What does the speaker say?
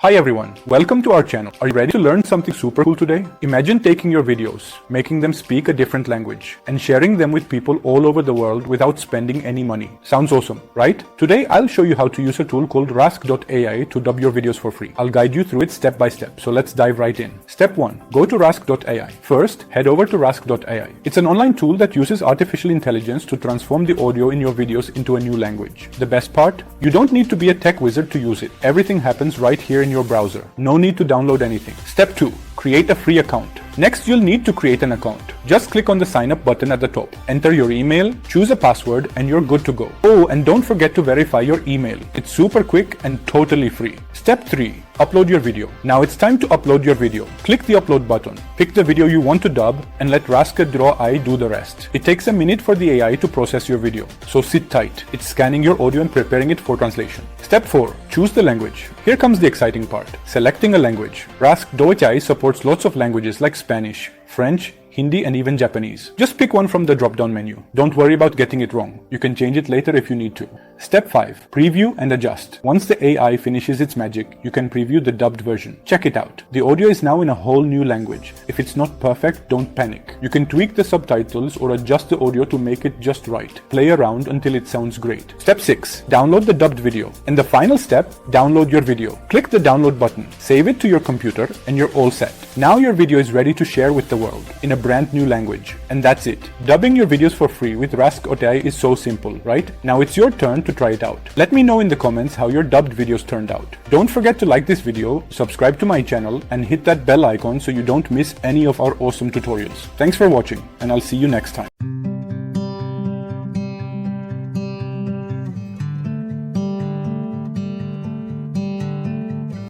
Hi everyone, welcome to our channel. Are you ready to learn something super cool today? Imagine taking your videos, making them speak a different language, and sharing them with people all over the world without spending any money. Sounds awesome, right? Today I'll show you how to use a tool called rask.ai to dub your videos for free. I'll guide you through it step by step, so let's dive right in. Step 1. Go to rask.ai. First, head over to rask.ai. It's an online tool that uses artificial intelligence to transform the audio in your videos into a new language. The best part? You don't need to be a tech wizard to use it. Everything happens right here in your browser. No need to download anything. Step 2. Create a free account. Next, you'll need to create an account. Just click on the sign up button at the top. Enter your email, choose a password, and you're good to go. Oh, and don't forget to verify your email. It's super quick and totally free. Step 3. Upload your video. Now it's time to upload your video. Click the upload button. Pick the video you want to dub and let rask.ai do the rest. It takes a minute for the AI to process your video, so sit tight. It's scanning your audio and preparing it for translation. Step 4. Choose the language. Here comes the exciting part. Selecting a language. Rask.ai supports lots of languages like Spanish, French, Hindi, and even Japanese. Just pick one from the drop-down menu. Don't worry about getting it wrong. You can change it later if you need to. Step 5. Preview and adjust. Once the AI finishes its magic, you can preview the dubbed version. Check it out. The audio is now in a whole new language. If it's not perfect, don't panic. You can tweak the subtitles or adjust the audio to make it just right. Play around until it sounds great. Step 6. Download the dubbed video. And the final step, download your video. Click the download button. Save it to your computer and you're all set. Now your video is ready to share with the world in a brand new language. And that's it. Dubbing your videos for free with rask.ai is so simple, right? Now it's your turn to try it out. Let me know in the comments how your dubbed videos turned out. Don't forget to like this video, subscribe to my channel, and hit that bell icon so you don't miss any of our awesome tutorials. Thanks for watching, and I'll see you next time.